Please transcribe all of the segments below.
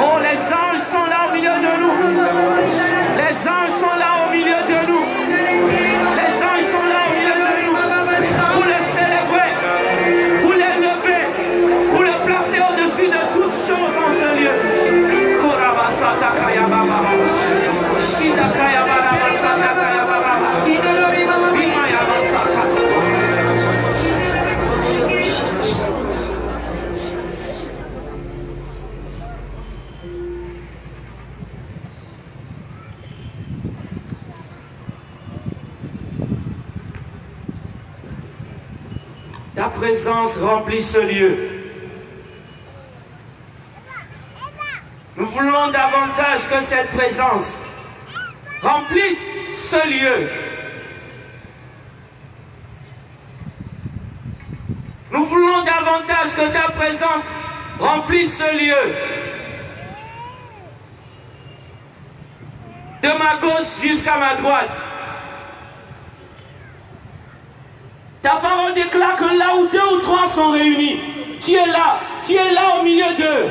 Oh, les anges sont là au milieu de nous. Les anges sont là au milieu de nous. Les anges sont là au milieu de nous. Pour le célébrer, pour l'élever, pour le placer au-dessus de toutes choses en ce lieu. Ta présence remplit ce lieu. Nous voulons davantage que cette présence remplisse ce lieu. Nous voulons davantage que ta présence remplisse ce lieu. De ma gauche jusqu'à ma droite. Ta parole déclare que là où 2 ou 3 sont réunis, Tu es là au milieu d'eux.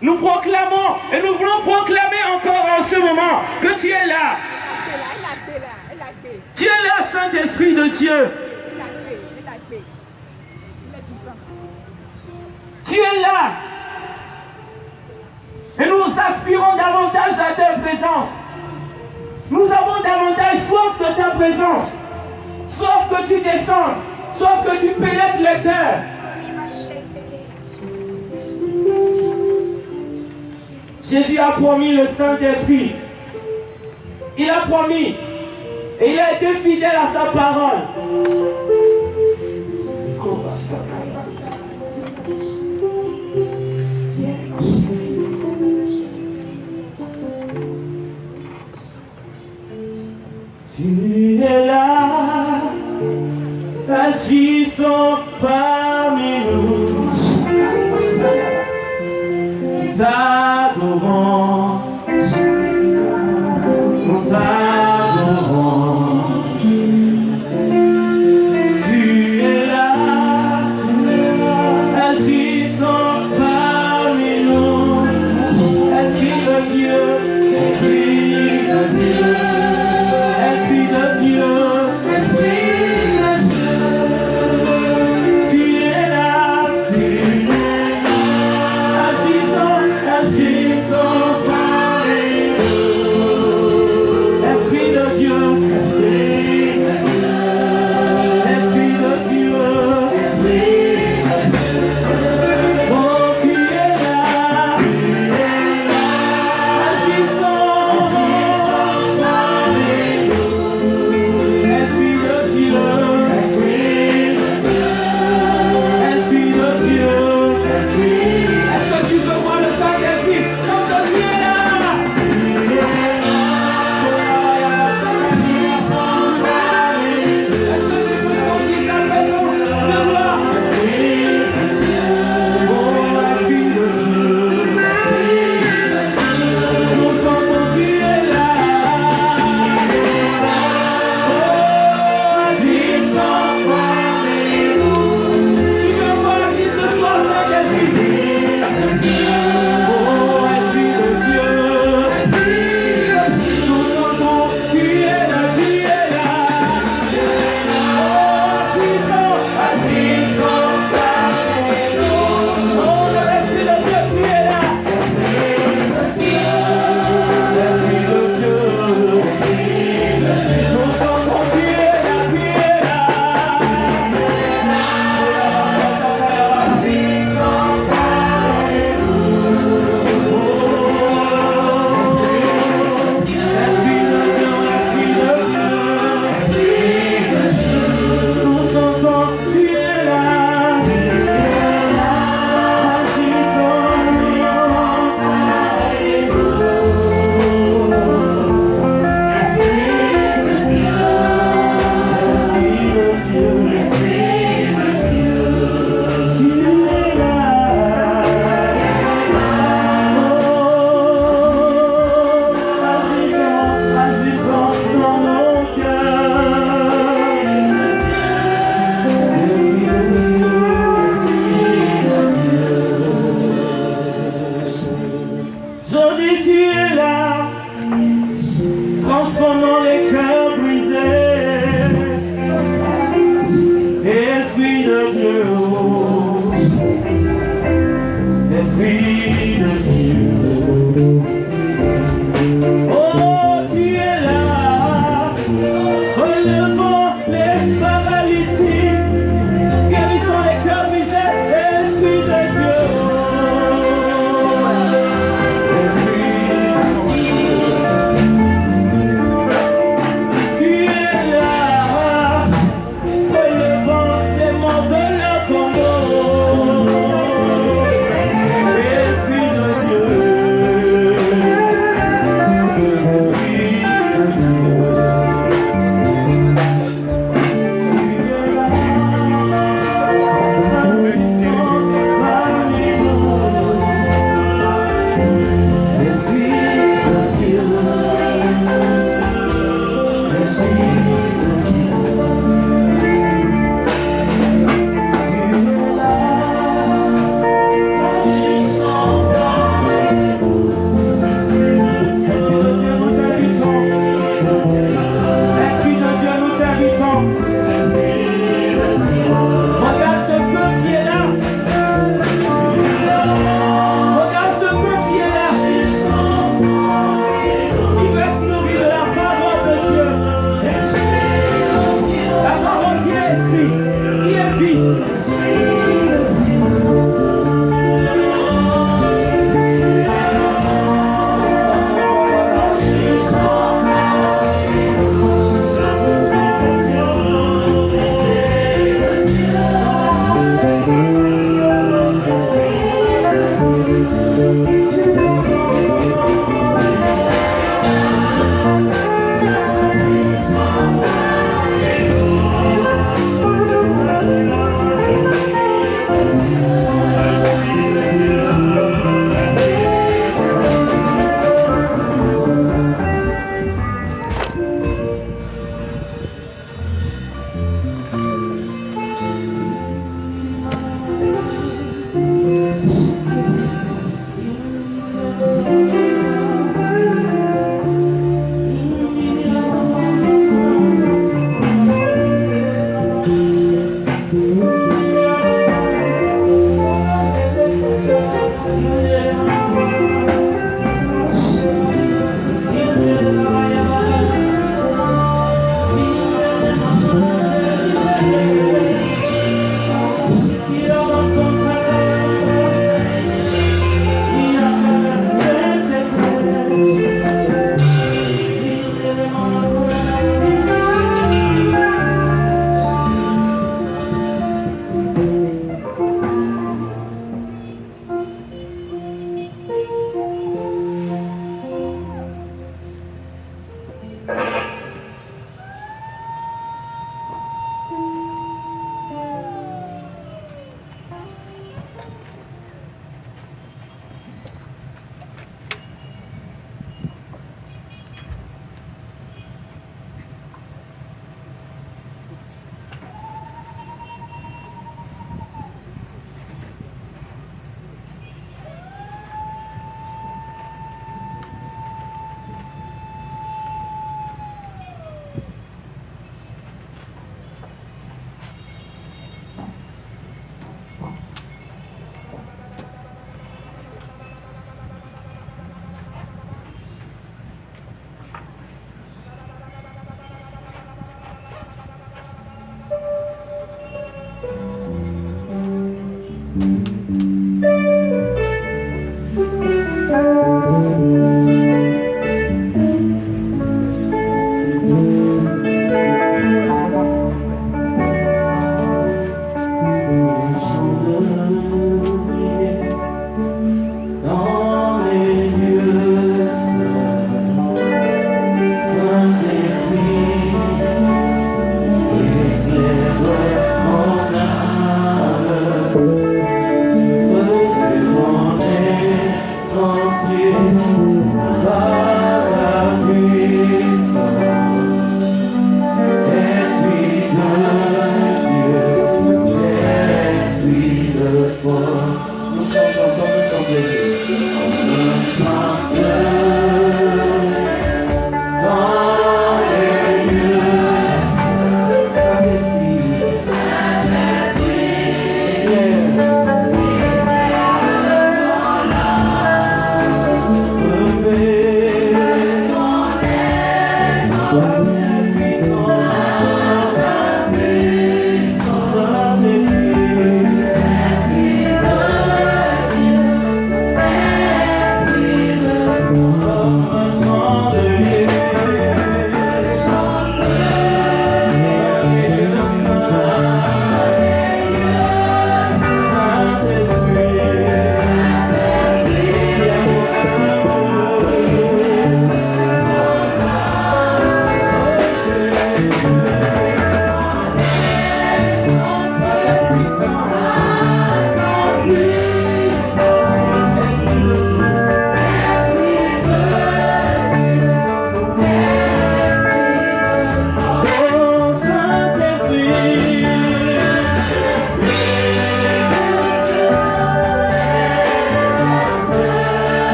Nous proclamons et nous voulons proclamer encore en ce moment que tu es là. Tu es là, Saint-Esprit de Dieu. Tu es là. Et nous aspirons davantage à ta présence. Nous avons davantage soif de ta présence. Soif que tu descendes. Soif que tu pénètres les cœurs. Jésus a promis le Saint-Esprit. Il a promis. Et il a été fidèle à sa parole. Tu es là, agissant parmi nous. Nous t'adorons, nous t'adorons. Tu es là, agissant parmi nous. Esprit de Dieu, Esprit de Dieu. Esprit de Dieu, tu es là, agissant parmi nous. Esprit de Dieu, Esprit de Dieu, oh tu es là, agissant parmi nous. Esprit de Dieu, Esprit de Dieu, est-ce que tu veux voir le Saint-Esprit? Chante, tu es là. Est-ce que tu peux sentir sa présence? De voir. Oh, Esprit de Dieu, nous chantons, tu es là. Agissant parmi nous. Tu veux voir si ce soir Saint-Esprit? Oh, Esprit de Dieu, nous chantons, tu es là, tu es là. Oh, agissant parmi nous. Oh, l'Esprit de Dieu, tu es là. Esprit de Dieu, nous chantons, tu es là, tu es là. Esprit de Dieu, nous chantons, tu es là. Agissant parmi nous. Esprit de Dieu, tu es là. Oh, agissant dans nos cœurs. Esprit de Dieu, je dis tu es là, transformant les cœurs brisés. Esprit de Dieu, Esprit de Dieu, oh tu es là, relevant les paralytiques, guérissant les cœurs brisés. Esprit de Dieu, tu es là, relevant les morts de leur tombeau. Esprit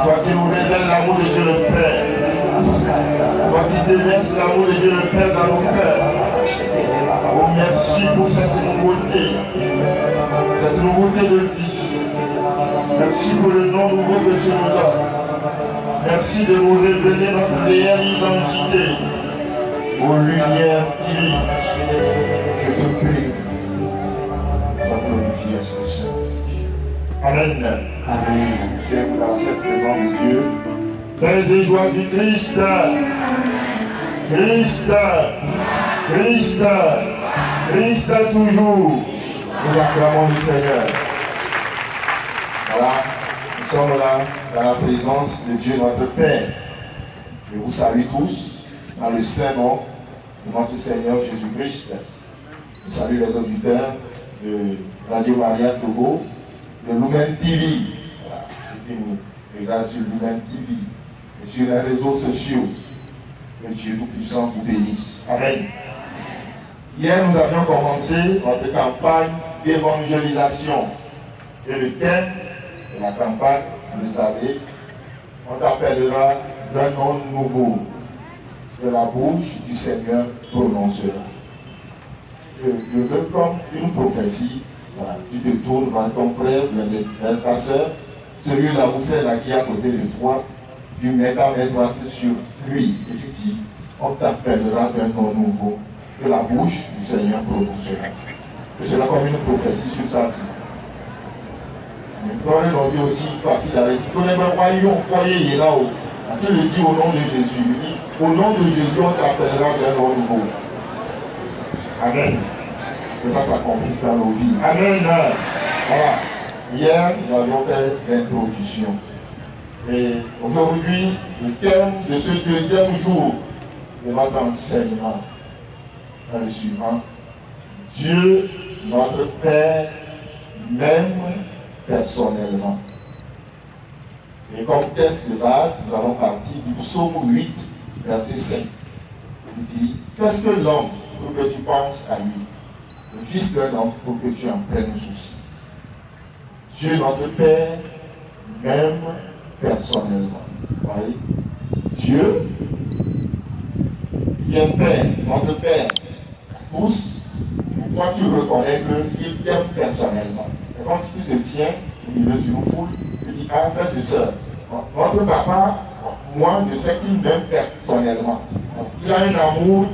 Toi qui nous révèles l'amour de Dieu le Père. Toi qui déverses l'amour de Dieu le Père dans nos cœurs. Oh, merci pour cette nouveauté de vie. Merci pour le nom nouveau que tu nous donnes. Merci de nous révéler notre réelle identité. Aux lumières divines. Je te prie. Sois glorifié, Seigneur. Amen. Amen. C'est dans cette présence de Dieu. Paix et joie du Christ. Christ. Christ. Christ toujours. Nous acclamons le Seigneur. Voilà. Nous sommes là dans la présence de Dieu notre Père. Je vous salue tous dans le saint nom de notre Seigneur Jésus-Christ. Je salue les auditeurs de Radio Maria Togo, de Lumen TV. Voilà. Ceux qui nous regardent sur Lumen TV et sur les réseaux sociaux. Que Dieu Tout-Puissant vous bénisse. Amen. Hier, nous avions commencé notre campagne d'évangélisation. Et le thème de la campagne, vous le savez, on t'appellera d'un nom nouveau, de la bouche du Seigneur prononcera. Je veux comme une prophétie, voilà, tu te tournes vers ton frère, vers ta soeur, celui-là où c'est là qui est à côté de toi, tu mets ta main droite sur lui, et tu dis, on t'appellera d'un nom nouveau, que la bouche du Seigneur prononcera. Que cela comme une prophétie sur sa vie. Gloire nos vies aussi facile à dire. Là-haut. Si je dis au nom de Jésus, il dit, au nom de Jésus, on t'appellera d'un nom nouveau. Amen. Et ça s'accomplit dans nos vies. Amen. Voilà. Hier, nous avions fait l'introduction. Et aujourd'hui, le thème de ce deuxième jour de notre enseignement est le suivant. Dieu, notre Père, m'aime personnellement. Et comme test de base, nous allons partir du psaume 8, verset 5. Il dit, qu'est-ce que l'homme pour que tu penses à lui? Le fils d'un homme pour que tu en prennes souci. Dieu, notre Père, m'aime personnellement. Voyez? Dieu, qui est Père, notre Père, tous, toi tu reconnais qu'il t'aime personnellement. C'est comme si tu te tiens au milieu d'une foule et dis, ah frère et soeur, votre papa, moi je sais qu'il m'aime personnellement. Il a un amour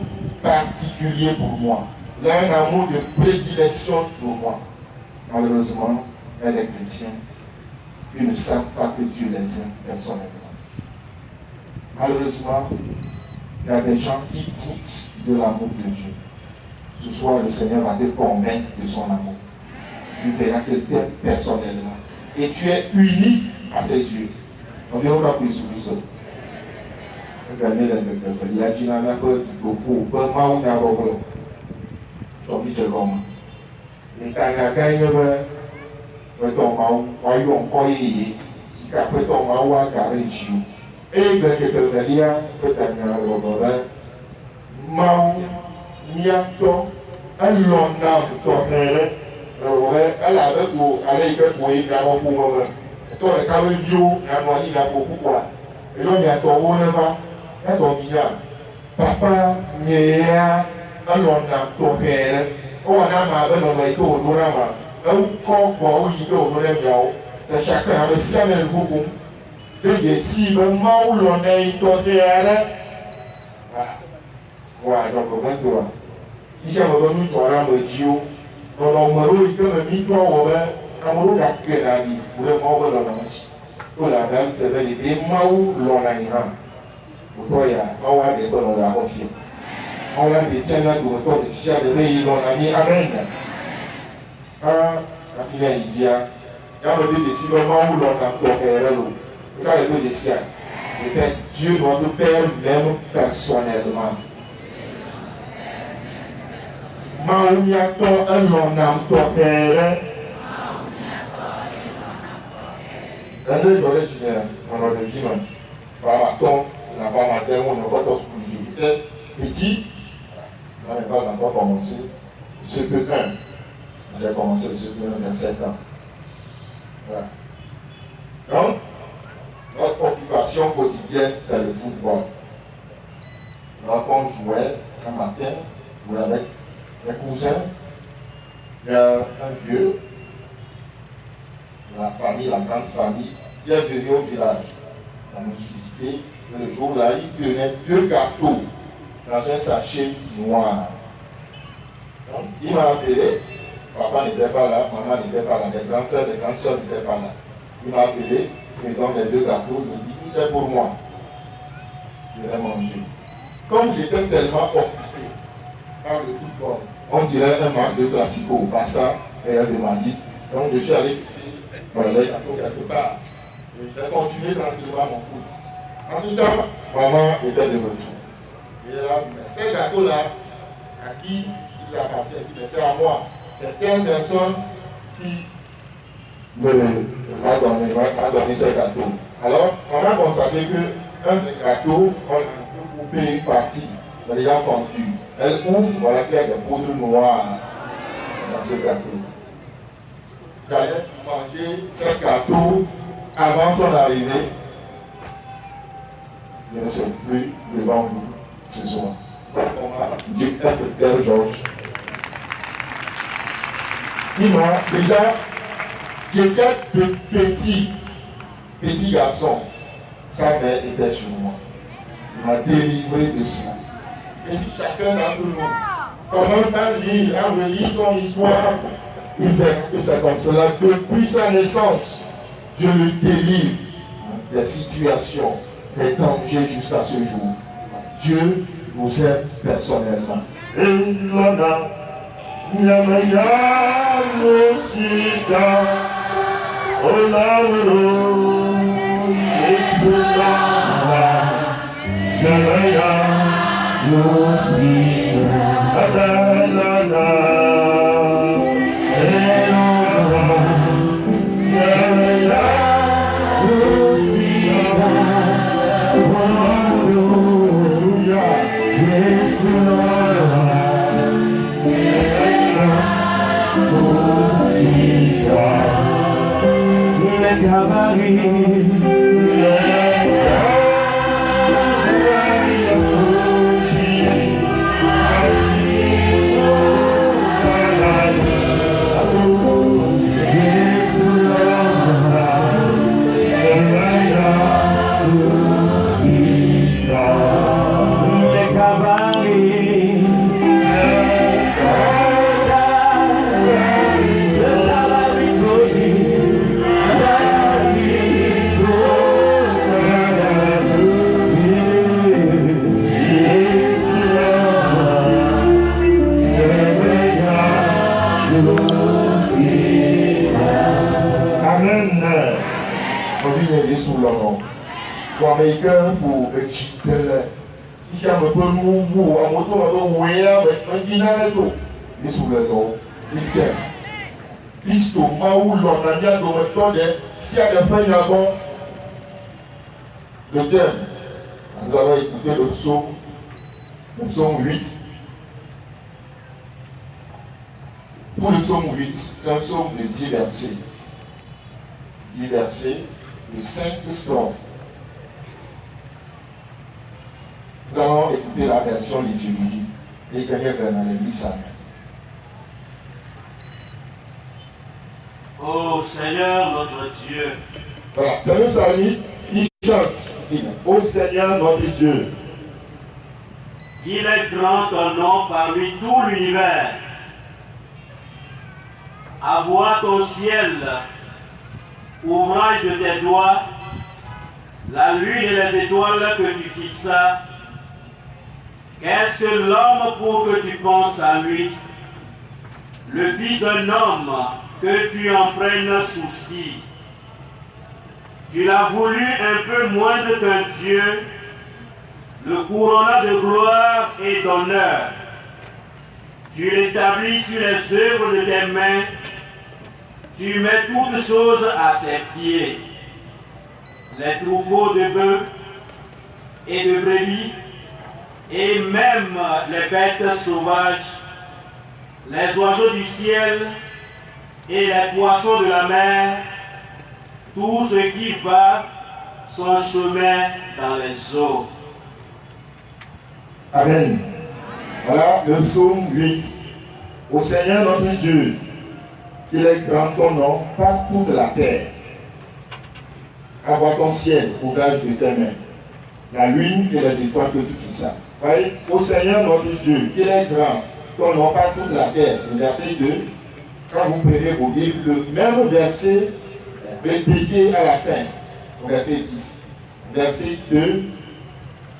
particulier pour moi. Il a un amour de prédilection pour moi. Malheureusement, il y a des chrétiens qui ne savent pas que Dieu les aime personnellement. Malheureusement, il y a des gens qui doutent de l'amour de Dieu. Ce soir, le Seigneur va te convaincre de son amour. Tu verras qu'il t'aime personnellement. Et tu es unique à ses yeux. On dit, on va plus sur lui seul. Regardez il y a qui n'a pas de beaucoup. Comment on a beaucoup. Je dis, je l'homme. Et quand il y a quelqu'un, on encore y si après ton maou a carré chou. Et de que tu as peut-être un robot. Maou, niato, un long âme, ton père, elle avait pour aller pour y faire un peu pour toi, le carré vieux, il a beaucoup quoi. Et là, il y a ton haut là-bas, et ton village. Papa, nia, un long âme, ton père, on a ma bonne oreille au doulama. C'est chacun avec sa même beaucoup. Et si le mal l'on est toléré, voilà, donc maintenant, si j'ai besoin de toi, on me dit, on me dit que me dit toi, on me dit que la vie, pour le moment, on me dit, pour la dame, c'est vrai, les mal l'on a eu. Pour toi, il y a un des bonnes, on a confié. On a des tiens là, pour toi, si j'ai des pays, l'on a mis, amen. La fille a dit, il y a un décidement où l'on a toléré l'eau. Quand les deux décident, peut-être Dieu, notre Père, même personnellement. Maouiaton, un l'on a toléré. Dans les origines, on a des humains. Par ton, on n'a pas matin, on n'a pas tous pour lui. Petit, on n'a pas encore commencé. Ce que un. J'ai commencé le secours il y a 7 ans. Voilà. Donc, notre occupation quotidienne, c'est le football. Donc, on jouait un matin, on jouait avec les cousins. Il y a un vieux, la famille, la grande famille, qui est venu au village. On a visité. Le jour-là, il tenait 2 gâteaux dans un sachet noir. Donc, il m'a appelé. Papa n'était pas là, maman n'était pas là, les grands frères, les grandes soeurs n'étaient pas là. Il m'a appelé, il me donne les 2 gâteaux, il me dit, tout c'est pour moi. Je vais manger. Comme j'étais tellement occupé par le football, on dirait un match de classico, Bassa et elle m'a dit. Donc je suis allé écouter les gâteaux quelque part. Et j'ai continué tranquillement mon cours. En tout temps, maman était de retour. Et là, ces gâteaux-là, à qui il appartient, c'est à moi. C'est telle personne qui m'a donné ce gâteau. Alors, on a constaté qu'un des gâteaux, on a coupé une partie, elle est déjà fondue. Elle ouvre, voilà qu'il y a des poudres noires dans ce gâteau. J'allais manger ce gâteau avant son arrivée. Je ne suis plus devant vous ce soir. Dieu est le Père Georges. Il m'a déjà, j'étais petit garçon, sa mère était sur moi. Il m'a délivré de cela. Et si chacun d'entre nous commence à lire, à relire son histoire, il verra que c'est comme cela depuis sa naissance. Dieu le délivre des situations, des dangers jusqu'à ce jour. Dieu nous aime personnellement. Américain pour le chicken, il y a un peu de mouvement, un moto, un sous le nom, il y a Pisto, Maou, l'Ornania, Dometode, s'il y a des peines avant le thème, nous allons écouter le psaume 8. Pour le psaume 8, c'est un psaume de 10 versets. 10 versets de 5 strophes. Nous allons écouter la version liturgique et gagner vraiment l'église. Ô Seigneur notre Dieu. Voilà, c'est le psalmiste qui chante. Ô Seigneur notre Dieu. Il est grand ton nom parmi tout l'univers. À voir ton ciel, ouvrage de tes doigts, la lune et les étoiles que tu fixas. Qu'est-ce que l'homme pour que tu penses à lui? Le fils d'un homme que tu en prennes souci. Tu l'as voulu un peu moindre qu'un Dieu, le couronna de gloire et d'honneur. Tu l'établis sur les œuvres de tes mains. Tu mets toutes choses à ses pieds. Les troupeaux de bœufs et de brebis, et même les bêtes sauvages, les oiseaux du ciel et les poissons de la mer, tout ce qui va son chemin dans les eaux. Amen. Voilà le psaume 8. Au Seigneur notre Dieu, qu'il est grand ton nom par toute la terre. À voir ton ciel, ouvrage de tes mains, la lune et les étoiles que tu fixas. Voyez, au Seigneur notre Dieu, qu'il est grand ton nom par toute la terre. Le verset 2, quand vous prenez vos Bibles, le même verset répété à la fin, au verset 10. Versets 2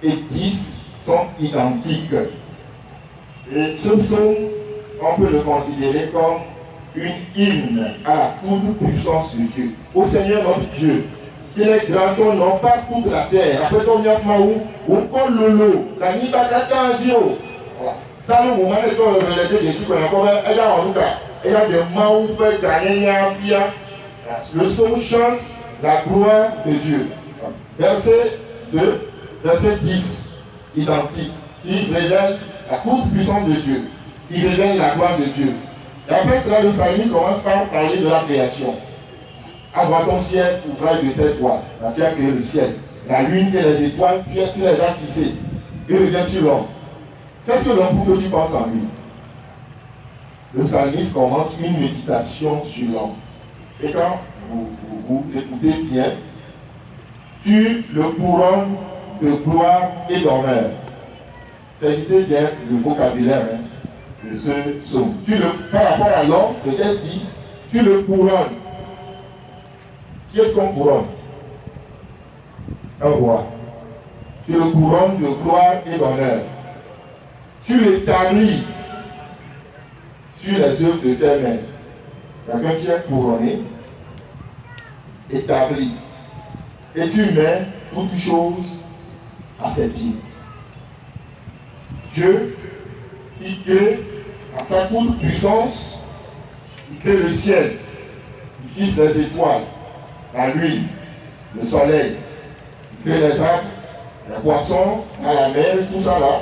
et 10 sont identiques. Et ce psaume, on peut le considérer comme une hymne à la toute puissance de Dieu. Au Seigneur notre Dieu, qu'il est grand ton nom par toute la terre. Après ton Maou, ou comme Lolo, la Nibakata Giro. Ça, nous, moment de les deux, je suis encore, elle a en tout cas, elle a des Maou, le psaume chante la gloire de Dieu. Verset 2, verset 10, identique. Il révèle la toute puissance de Dieu. Il révèle la gloire de Dieu. Et après cela, le psalmiste commence par parler de la création. À voir ton ciel, ouvrage de tes doigts. Tu as créé le ciel. La lune et les étoiles, tu les as fixées. Il revient sur l'homme. Qu'est-ce que l'homme pour que tu penses en lui? Le psalmiste commence une méditation sur l'homme. Et quand vous écoutez bien, tu le couronnes de gloire et d'honneur. Saisissez bien le vocabulaire de ce psaume. Par rapport à l'homme, le texte dit, tu le couronnes. Qui est-ce qu'on couronne? Un roi. Tu le couronnes de gloire et d'honneur. Tu l'établis sur les œuvres de tes mains. Quelqu'un qui est couronné, établi. Et tu mets toutes choses à ses pieds. Dieu, qui crée à sa toute puissance, il crée le ciel, il fixe les étoiles, la lune, le soleil, il crée les arbres, les poissons, la mer, tout ça là.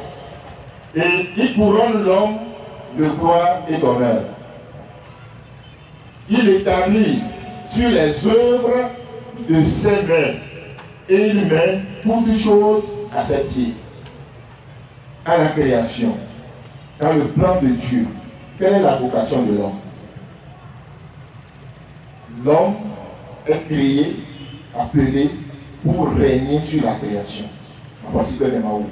Et il couronne l'homme de gloire et d'honneur. Il établit sur les œuvres de ses mains et il met toutes choses à ses pieds. À la création, dans le plan de Dieu, quelle est la vocation de l'homme? L'homme est créé, appelé pour régner sur la création. Voici que les Maou.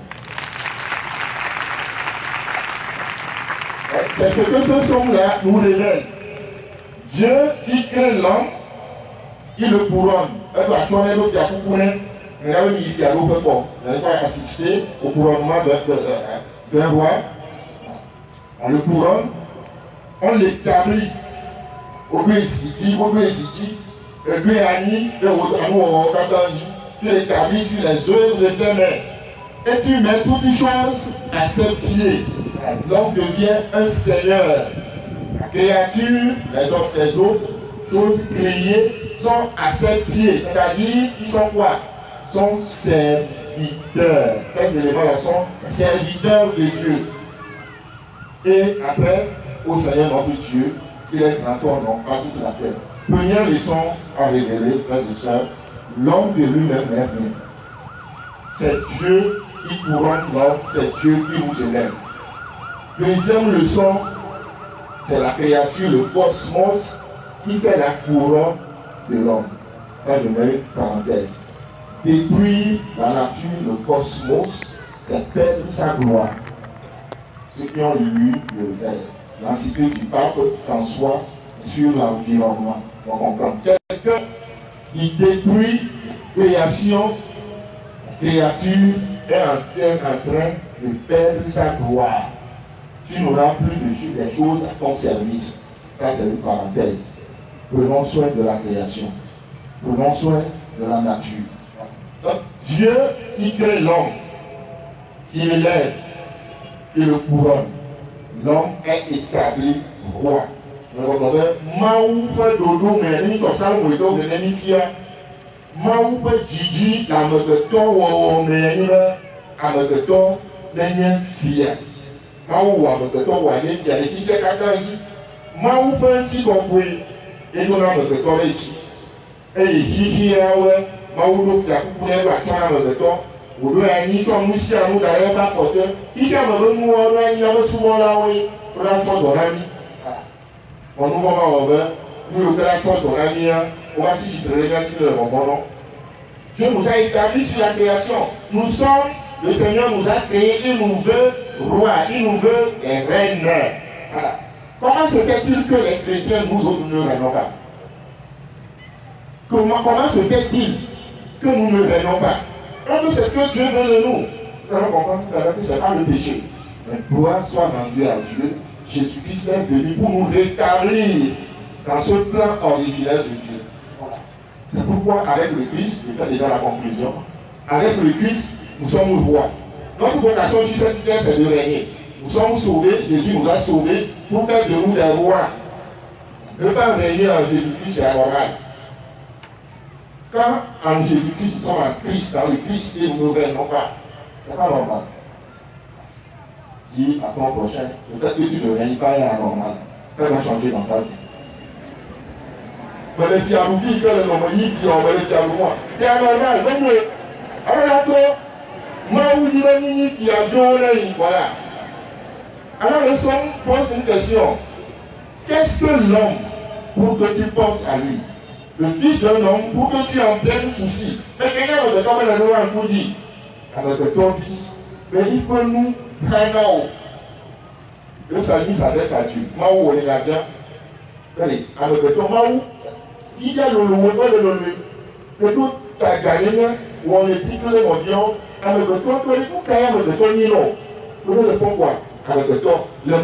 C'est ce que ce somme-là nous révèle. Dieu qui crée l'homme, il le couronne. Il va assister au couronnement d'un roi. On le couronne, on l'établit. Tu l'établis sur les œuvres de tes mains. Et tu mets toutes les choses à ses pieds. L'homme devient un seigneur. La créature, les autres choses créées sont à ses pieds. C'est-à-dire, ils sont quoi? Ils sont serviteurs. Ces éléments-là sont serviteurs de Dieu. Et après, au Seigneur notre Dieu, il est grand nom à toute la terre. Première leçon à révéler, frères et sœurs, l'homme de lui-même n'est rien. C'est Dieu qui couronne l'homme, c'est Dieu qui nous élève. Deuxième leçon, c'est la créature, le cosmos, qui fait la couronne de l'homme. Ça, je mets une parenthèse. Détruire la nature, le cosmos, c'est perdre sa gloire. Ceux qui ont lu l'encyclique du pape François sur l'environnement vont comprendre. Quelqu'un qui détruit création, créature est en train de perdre sa gloire. Tu n'auras plus des choses à ton service. Ça, c'est une parenthèse. Prenons soin de la création. Prenons soin de la nature. Donc, Dieu qui crée l'homme, qui l'élève, qui le couronne. L'homme est établi roi. Maou peut dodo, mais il faut ça, on doit le fier. Maou peut didi, la megeton, ou mais amegeton, n'est fier. Maou amegeton, ou aller fier, et qui est kakaji. Maou peut si compris, et nous avons megeton ici. Et il y a Maou nous fier, pour les voitures amegeton. Ou doit y avoir un moussier à nous d'aller pas forte. Il y a un moment où il y a un souvent là, oui, pour la chose de l'ami. On nous va over, nous le la chose de l'ami, on va s'y tirer sur le moment. Dieu nous a établis sur la création. Nous sommes, le Seigneur nous a créés, il nous veut roi, il nous veut reine. Voilà. Comment se fait-il que les chrétiens, nous autres, ne régnons pas? Comment se fait-il que nous ne régnons pas? Donc c'est ce que Dieu veut de nous. Nous allons comprendre tout à l'heure que ce n'est pas le péché. Mais gloire soit rendue à Dieu. Jésus-Christ est venu pour nous rétablir dans ce plan originel de Dieu. Voilà. C'est pourquoi avec le Christ, je fais déjà la conclusion, avec le Christ, nous sommes rois. Notre vocation sur cette terre, c'est de régner. Nous sommes sauvés, Jésus nous a sauvés pour faire de nous des rois. Ne pas régner en Jésus-Christ, c'est anormal. Quand en Jésus-Christ, nous sommes en Christ, dans le Christ, et nous ne régnons pas, ce n'est pas normal. Dis à ton prochain, le fait que tu ne règnes pas est anormal. Ça va changer dans ta vie. Mais les filles à nous vivent, que les hommes y vivent, on va les faire moi. C'est anormal, même nous. Alors là, toi, moi, vous dites, ni filles à Dieu, voilà. Alors le somme pose une question. Qu'est-ce que l'homme pour que tu penses à lui? Le fils d'un homme pour que tu en plein souci. Mais quelqu'un va te tomber le doigt en coup dit, avec ton fils, mais il peut nous prendre. Le salut s'adresse à Dieu. Maou, on est là-dedans. Allez, avec ton maou, il y a le que tout a gagné, ou on est cycle de mondial, avec le temps que nous, quand même, de ton nino. Nous le font quoi? Avec le temps, le